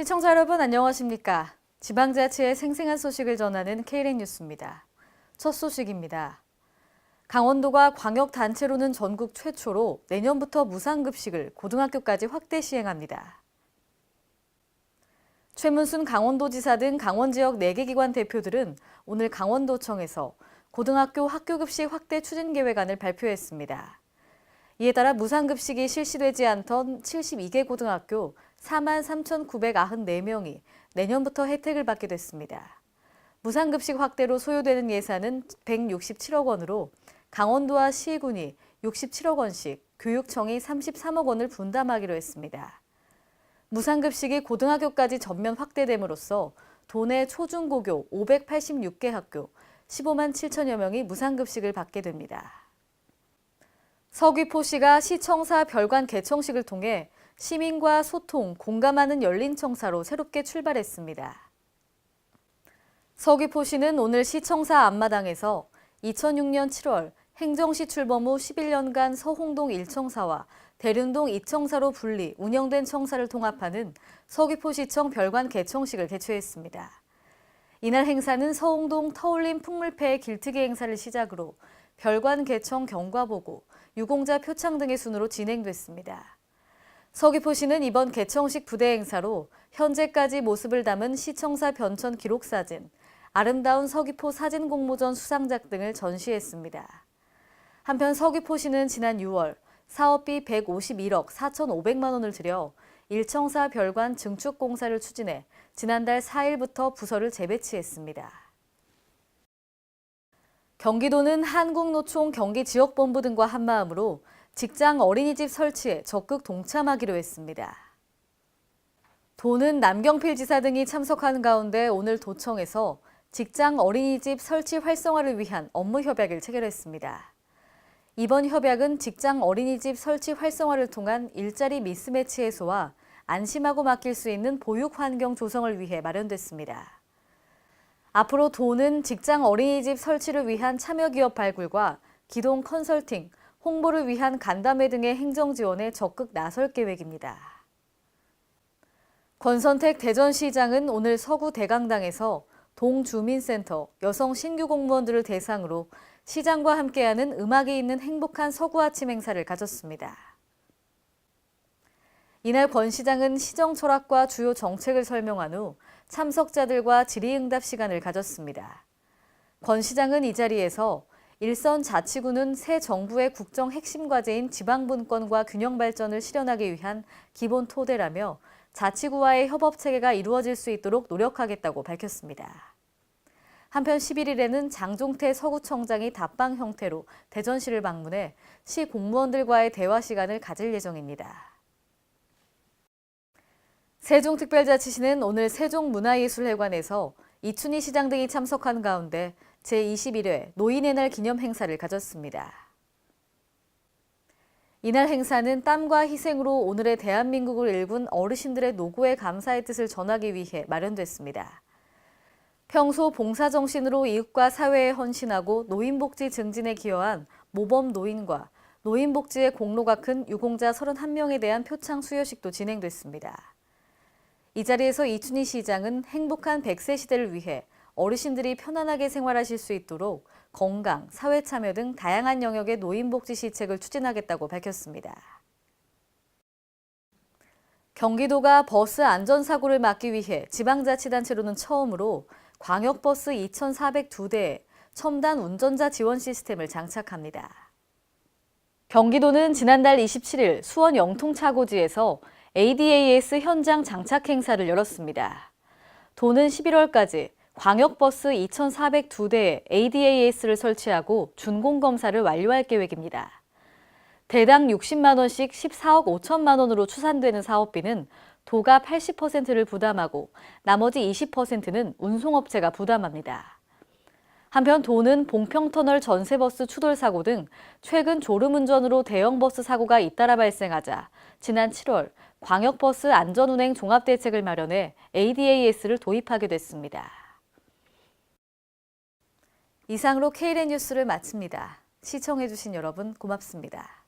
시청자 여러분 안녕하십니까? 지방자치의 생생한 소식을 전하는 KLN 뉴스입니다. 첫 소식입니다. 강원도가 광역단체로는 전국 최초로 내년부터 무상급식을 고등학교까지 확대 시행합니다. 최문순 강원도지사 등 강원 지역 4개 기관 대표들은 오늘 강원도청에서 고등학교 학교급식 확대 추진 계획안을 발표했습니다. 이에 따라 무상급식이 실시되지 않던 72개 고등학교 43,994명이 내년부터 혜택을 받게 됐습니다. 무상급식 확대로 소요되는 예산은 167억 원으로 강원도와 시군이 67억 원씩, 교육청이 33억 원을 분담하기로 했습니다. 무상급식이 고등학교까지 전면 확대됨으로써 도내 초중고교 586개 학교 15만 7천여 명이 무상급식을 받게 됩니다. 서귀포시가 시청사 별관 개청식을 통해 시민과 소통, 공감하는 열린 청사로 새롭게 출발했습니다. 서귀포시는 오늘 시청사 앞마당에서 2006년 7월 행정시 출범 후 11년간 서홍동 1청사와 대륜동 2청사로 분리, 운영된 청사를 통합하는 서귀포시청 별관 개청식을 개최했습니다. 이날 행사는 서홍동 터울림 풍물패의 길트기 행사를 시작으로 별관 개청 경과보고, 유공자 표창 등의 순으로 진행됐습니다. 서귀포시는 이번 개청식 부대 행사로 현재까지 모습을 담은 시청사 변천 기록사진, 아름다운 서귀포 사진공모전 수상작 등을 전시했습니다. 한편 서귀포시는 지난 6월 사업비 151억 4,500만 원을 들여 1청사 별관 증축 공사를 추진해 지난달 4일부터 부서를 재배치했습니다. 경기도는 한국노총 경기지역본부 등과 한마음으로 직장 어린이집 설치에 적극 동참하기로 했습니다. 도는 남경필 지사 등이 참석하는 가운데 오늘 도청에서 직장 어린이집 설치 활성화를 위한 업무 협약을 체결했습니다. 이번 협약은 직장 어린이집 설치 활성화를 통한 일자리 미스매치 해소와 안심하고 맡길 수 있는 보육 환경 조성을 위해 마련됐습니다. 앞으로 도는 직장 어린이집 설치를 위한 참여기업 발굴과 기동 컨설팅, 홍보를 위한 간담회 등의 행정 지원에 적극 나설 계획입니다. 권선택 대전시장은 오늘 서구 대강당에서 동주민센터 여성 신규 공무원들을 대상으로 시장과 함께하는 음악이 있는 행복한 서구 아침 행사를 가졌습니다. 이날 권 시장은 시정 철학과 주요 정책을 설명한 후 참석자들과 질의응답 시간을 가졌습니다. 권 시장은 이 자리에서 일선 자치구는 새 정부의 국정 핵심 과제인 지방분권과 균형 발전을 실현하기 위한 기본 토대라며 자치구와의 협업 체계가 이루어질 수 있도록 노력하겠다고 밝혔습니다. 한편 11일에는 장종태 서구청장이 답방 형태로 대전시를 방문해 시 공무원들과의 대화 시간을 가질 예정입니다. 세종특별자치시는 오늘 세종문화예술회관에서 이춘희 시장 등이 참석한 가운데 제21회 노인의 날 기념 행사를 가졌습니다. 이날 행사는 땀과 희생으로 오늘의 대한민국을 일군 어르신들의 노고에 감사의 뜻을 전하기 위해 마련됐습니다. 평소 봉사정신으로 이웃과 사회에 헌신하고 노인복지 증진에 기여한 모범 노인과 노인복지의 공로가 큰 유공자 31명에 대한 표창 수여식도 진행됐습니다. 이 자리에서 이춘희 시장은 행복한 100세 시대를 위해 어르신들이 편안하게 생활하실 수 있도록 건강, 사회 참여 등 다양한 영역의 노인복지 시책을 추진하겠다고 밝혔습니다. 경기도가 버스 안전사고를 막기 위해 지방자치단체로는 처음으로 광역버스 2,402대에 첨단 운전자 지원 시스템을 장착합니다. 경기도는 지난달 27일 수원 영통차고지에서 ADAS 현장 장착 행사를 열었습니다. 도는 11월까지 광역버스 2,402대에 ADAS를 설치하고 준공검사를 완료할 계획입니다. 대당 60만 원씩 14억 5천만 원으로 추산되는 사업비는 도가 80%를 부담하고 나머지 20%는 운송업체가 부담합니다. 한편 도는 봉평터널 전세버스 추돌 사고 등 최근 졸음운전으로 대형버스 사고가 잇따라 발생하자 지난 7월 광역버스 안전운행 종합대책을 마련해 ADAS를 도입하게 됐습니다. 이상으로 KLN 뉴스를 마칩니다. 시청해주신 여러분 고맙습니다.